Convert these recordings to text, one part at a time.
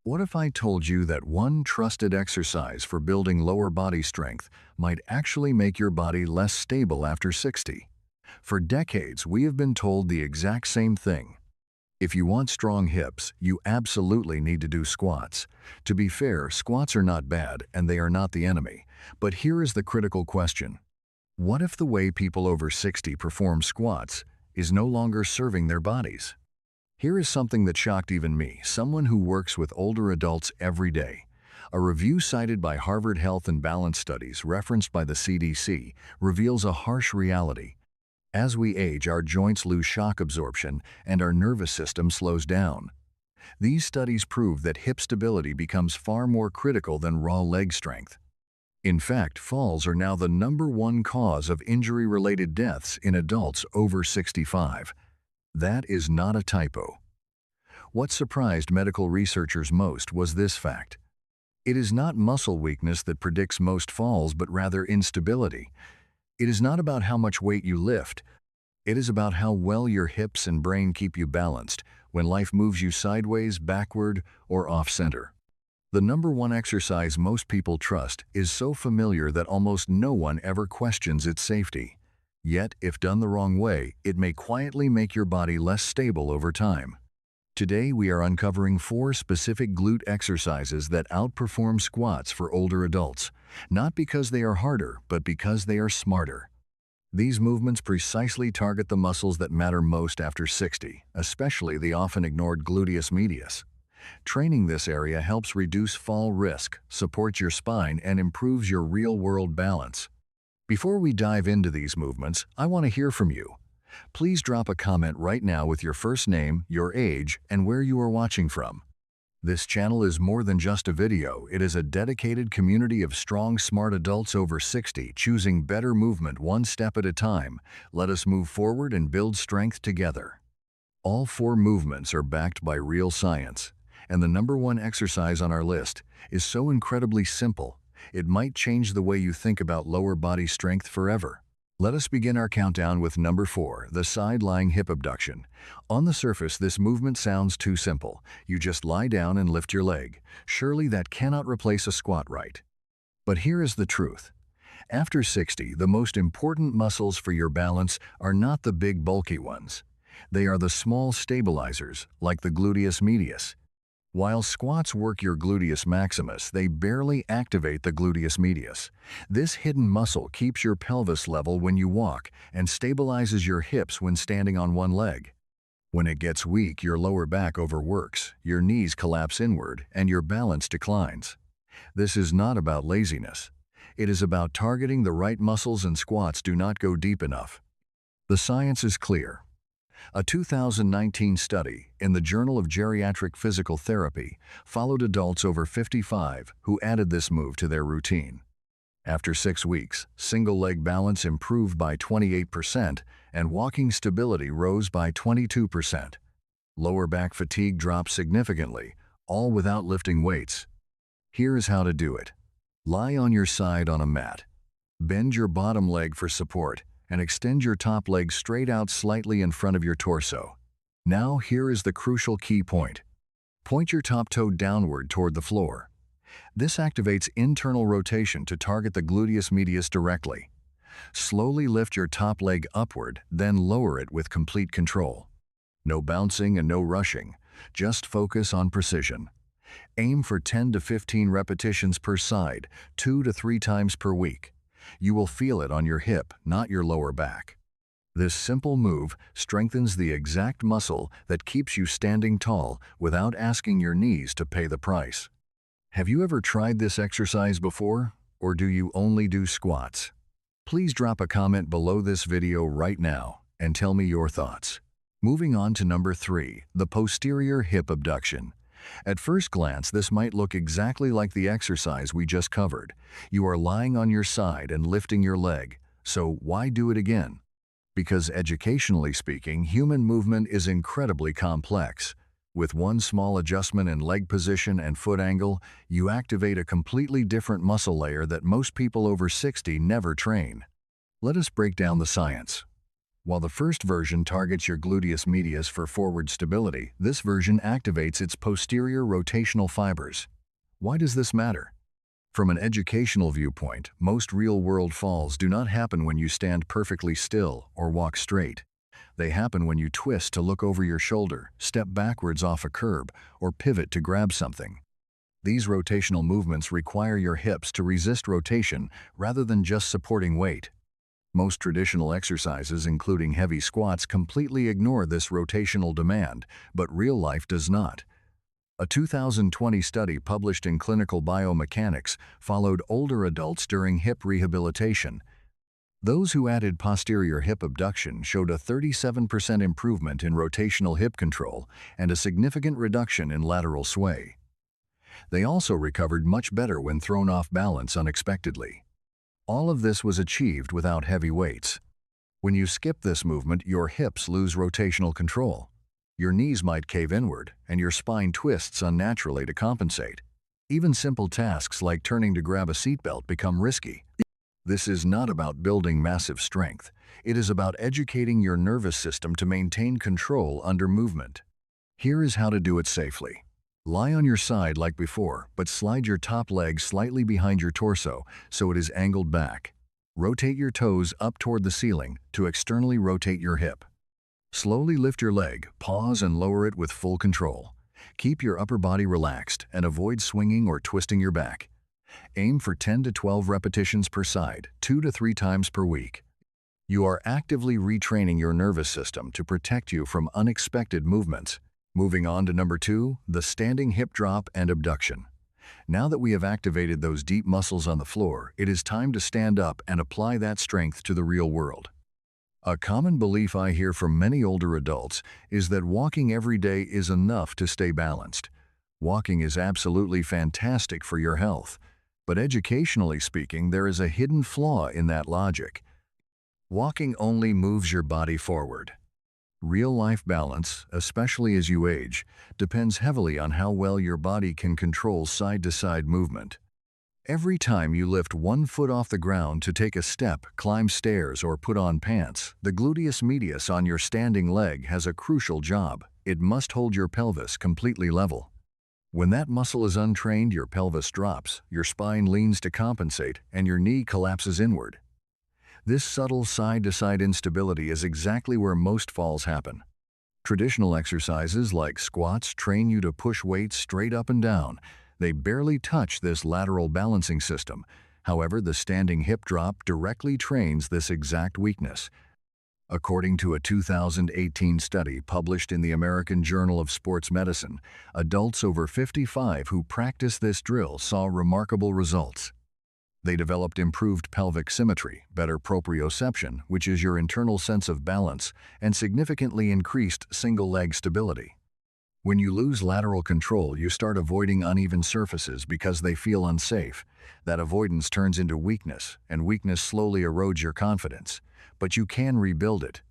What if I told you that one trusted exercise for building lower body strength might actually make your body less stable after 60? For decades, we have been told the exact same thing. If you want strong hips, you absolutely need to do squats. To be fair, squats are not bad and they are not the enemy. But here is the critical question. What if the way people over 60 perform squats is no longer serving their bodies? Here is something that shocked even me, someone who works with older adults every day. A review cited by Harvard Health and Balance Studies, referenced by the CDC, reveals a harsh reality. As we age, our joints lose shock absorption and our nervous system slows down. These studies prove that hip stability becomes far more critical than raw leg strength. In fact, falls are now the #1 cause of injury-related deaths in adults over 65. That is not a typo. What surprised medical researchers most was this fact. It is not muscle weakness that predicts most falls, but rather instability. It is not about how much weight you lift. It is about how well your hips and brain keep you balanced when life moves you sideways, backward, or off-center. The #1 exercise most people trust is so familiar that almost no one ever questions its safety. Yet, if done the wrong way, it may quietly make your body less stable over time. Today, we are uncovering 4 specific glute exercises that outperform squats for older adults, not because they are harder, but because they are smarter. These movements precisely target the muscles that matter most after 60, especially the often ignored gluteus medius. Training this area helps reduce fall risk, supports your spine, and improves your real-world balance. Before we dive into these movements, I want to hear from you. Please drop a comment right now with your first name, your age, and where you are watching from. This channel is more than just a video. It is a dedicated community of strong, smart adults over 60 choosing better movement one step at a time. Let us move forward and build strength together. All 4 movements are backed by real science, and the #1 exercise on our list is so incredibly simple, it might change the way you think about lower body strength forever. Let us begin our countdown with number 4, the side-lying hip abduction. On the surface, this movement sounds too simple. You just lie down and lift your leg. Surely that cannot replace a squat, right? But here is the truth. After 60, the most important muscles for your balance are not the big bulky ones. They are the small stabilizers, like the gluteus medius. While squats work your gluteus maximus, they barely activate the gluteus medius. This hidden muscle keeps your pelvis level when you walk and stabilizes your hips when standing on one leg. When it gets weak, your lower back overworks, your knees collapse inward, and your balance declines. This is not about laziness. It is about targeting the right muscles, and squats do not go deep enough. The science is clear. A 2019 study in the Journal of Geriatric Physical Therapy followed adults over 55 who added this move to their routine. After 6 weeks, single-leg balance improved by 28% and walking stability rose by 22%. Lower back fatigue dropped significantly, all without lifting weights. Here is how to do it. Lie on your side on a mat. Bend your bottom leg for support and extend your top leg straight out slightly in front of your torso. Now here is the crucial key point. Point your top toe downward toward the floor. This activates internal rotation to target the gluteus medius directly. Slowly lift your top leg upward, then lower it with complete control. No bouncing and no rushing, just focus on precision. Aim for 10 to 15 repetitions per side, 2 to 3 times per week. You will feel it on your hip, not your lower back. This simple move strengthens the exact muscle that keeps you standing tall without asking your knees to pay the price. Have you ever tried this exercise before, or do you only do squats? Please drop a comment below this video right now and tell me your thoughts. Moving on to number 3, the posterior hip abduction. At first glance, this might look exactly like the exercise we just covered. You are lying on your side and lifting your leg. So why do it again? Because educationally speaking, human movement is incredibly complex. With one small adjustment in leg position and foot angle, you activate a completely different muscle layer that most people over 60 never train. Let us break down the science. While the first version targets your gluteus medius for forward stability, this version activates its posterior rotational fibers. Why does this matter? From an educational viewpoint, most real-world falls do not happen when you stand perfectly still or walk straight. They happen when you twist to look over your shoulder, step backwards off a curb, or pivot to grab something. These rotational movements require your hips to resist rotation rather than just supporting weight. Most traditional exercises, including heavy squats, completely ignore this rotational demand, but real life does not. A 2020 study published in Clinical Biomechanics followed older adults during hip rehabilitation. Those who added posterior hip abduction showed a 37% improvement in rotational hip control and a significant reduction in lateral sway. They also recovered much better when thrown off balance unexpectedly. All of this was achieved without heavy weights. When you skip this movement, your hips lose rotational control. Your knees might cave inward, and your spine twists unnaturally to compensate. Even simple tasks like turning to grab a seatbelt become risky. This is not about building massive strength. It is about educating your nervous system to maintain control under movement. Here is how to do it safely. Lie on your side like before, but slide your top leg slightly behind your torso so it is angled back. Rotate your toes up toward the ceiling to externally rotate your hip. Slowly lift your leg, pause and lower it with full control. Keep your upper body relaxed and avoid swinging or twisting your back. Aim for 10 to 12 repetitions per side, 2 to 3 times per week. You are actively retraining your nervous system to protect you from unexpected movements. Moving on to number 2, the standing hip drop and abduction. Now that we have activated those deep muscles on the floor, it is time to stand up and apply that strength to the real world. A common belief I hear from many older adults is that walking every day is enough to stay balanced. Walking is absolutely fantastic for your health, but educationally speaking, there is a hidden flaw in that logic. Walking only moves your body forward. Real-life balance, especially as you age, depends heavily on how well your body can control side-to-side movement. Every time you lift one foot off the ground to take a step, climb stairs, or put on pants, the gluteus medius on your standing leg has a crucial job. It must hold your pelvis completely level. When that muscle is untrained, your pelvis drops, your spine leans to compensate, and your knee collapses inward. This subtle side-to-side instability is exactly where most falls happen. Traditional exercises like squats train you to push weights straight up and down. They barely touch this lateral balancing system. However, the standing hip drop directly trains this exact weakness. According to a 2018 study published in the American Journal of Sports Medicine, adults over 55 who practiced this drill saw remarkable results. They developed improved pelvic symmetry, better proprioception, which is your internal sense of balance, and significantly increased single-leg stability. When you lose lateral control, you start avoiding uneven surfaces because they feel unsafe. That avoidance turns into weakness, and weakness slowly erodes your confidence. But you can rebuild it.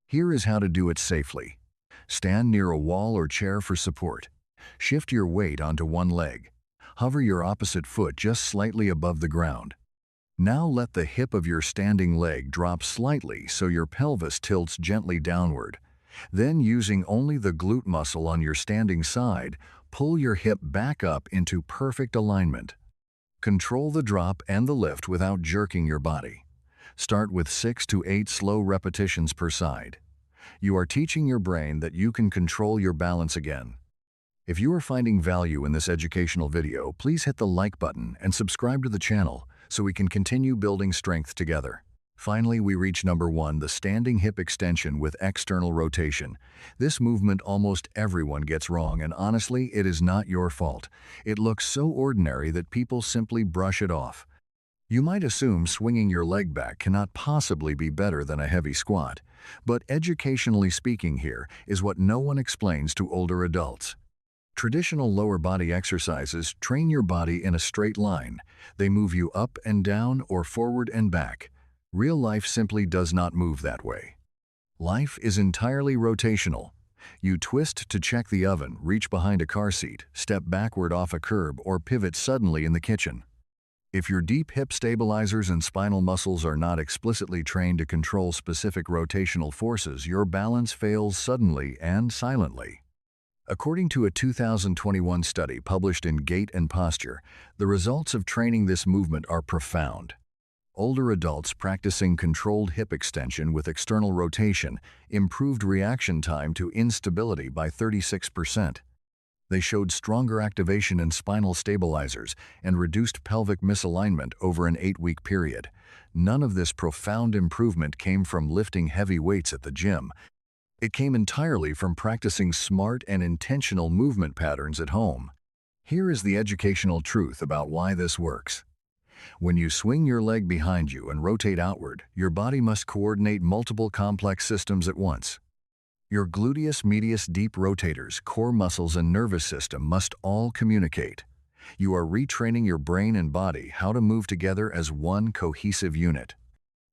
Here is how to do it safely. Stand near a wall or chair for support. Shift your weight onto one leg. Hover your opposite foot just slightly above the ground. Now let the hip of your standing leg drop slightly so your pelvis tilts gently downward. Then, using only the glute muscle on your standing side, pull your hip back up into perfect alignment. Control the drop and the lift without jerking your body. Start with 6 to 8 slow repetitions per side. You are teaching your brain that you can control your balance again. If you are finding value in this educational video, please hit the like button and subscribe to the channel so we can continue building strength together. Finally, we reach number 1, the standing hip extension with external rotation. This movement almost everyone gets wrong, and honestly, it is not your fault. It looks so ordinary that people simply brush it off. You might assume swinging your leg back cannot possibly be better than a heavy squat, but educationally speaking, here is what no one explains to older adults. Traditional lower body exercises train your body in a straight line. They move you up and down or forward and back. Real life simply does not move that way. Life is entirely rotational. You twist to check the oven, reach behind a car seat, step backward off a curb, or pivot suddenly in the kitchen. If your deep hip stabilizers and spinal muscles are not explicitly trained to control specific rotational forces, your balance fails suddenly and silently. According to a 2021 study published in Gait and Posture, the results of training this movement are profound. Older adults practicing controlled hip extension with external rotation improved reaction time to instability by 36%. They showed stronger activation in spinal stabilizers and reduced pelvic misalignment over an 8-week period. None of this profound improvement came from lifting heavy weights at the gym. It came entirely from practicing smart and intentional movement patterns at home. Here is the educational truth about why this works. When you swing your leg behind you and rotate outward, your body must coordinate multiple complex systems at once. Your gluteus, medius, deep rotators, core muscles, and nervous system must all communicate. You are retraining your brain and body how to move together as one cohesive unit.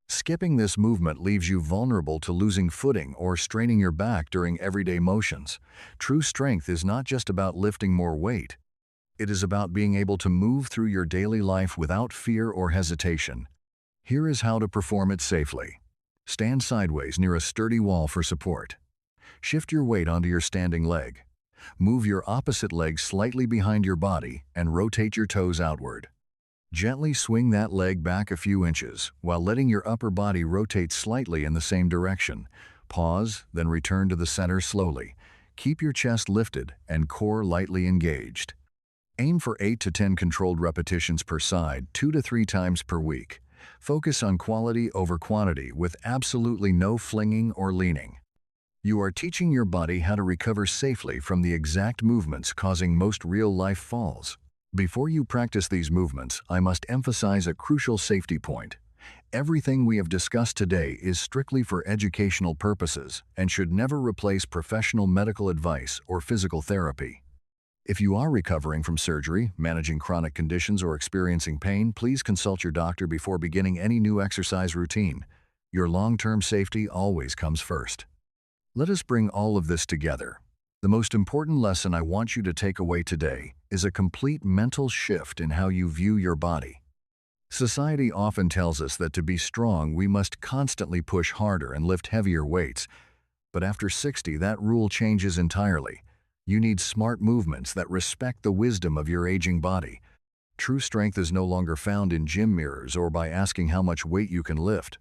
Skipping this movement leaves you vulnerable to losing footing or straining your back during everyday motions. True strength is not just about lifting more weight. It is about being able to move through your daily life without fear or hesitation. Here is how to perform it safely. Stand sideways near a sturdy wall for support. Shift your weight onto your standing leg. Move your opposite leg slightly behind your body and rotate your toes outward. Gently swing that leg back a few inches while letting your upper body rotate slightly in the same direction. Pause, then return to the center slowly. Keep your chest lifted and core lightly engaged. Aim for 8 to 10 controlled repetitions per side, 2 to 3 times per week. Focus on quality over quantity with absolutely no flinging or leaning. You are teaching your body how to recover safely from the exact movements causing most real-life falls. Before you practice these movements, I must emphasize a crucial safety point. Everything we have discussed today is strictly for educational purposes and should never replace professional medical advice or physical therapy. If you are recovering from surgery, managing chronic conditions, or experiencing pain, please consult your doctor before beginning any new exercise routine. Your long-term safety always comes first. Let us bring all of this together. The most important lesson I want you to take away today is a complete mental shift in how you view your body. Society often tells us that to be strong, we must constantly push harder and lift heavier weights. But after 60, that rule changes entirely. You need smart movements that respect the wisdom of your aging body. True strength is no longer found in gym mirrors or by asking how much weight you can lift.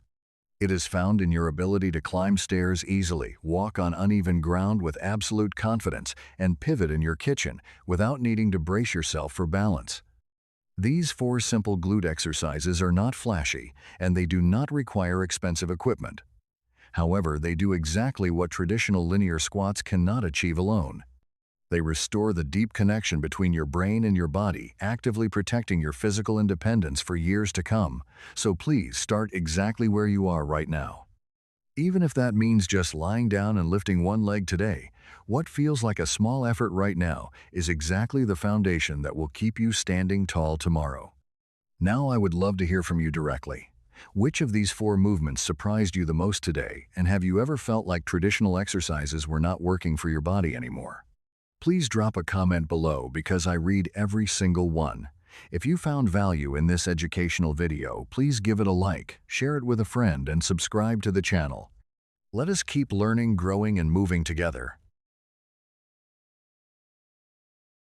It is found in your ability to climb stairs easily, walk on uneven ground with absolute confidence, and pivot in your kitchen without needing to brace yourself for balance. These 4 simple glute exercises are not flashy, and they do not require expensive equipment. However, they do exactly what traditional linear squats cannot achieve alone. They restore the deep connection between your brain and your body, actively protecting your physical independence for years to come. So please start exactly where you are right now. Even if that means just lying down and lifting one leg today, what feels like a small effort right now is exactly the foundation that will keep you standing tall tomorrow. Now I would love to hear from you directly. Which of these 4 movements surprised you the most today, and have you ever felt like traditional exercises were not working for your body anymore? Please drop a comment below because I read every single one. If you found value in this educational video, please give it a like, share it with a friend, and subscribe to the channel. Let us keep learning, growing, and moving together.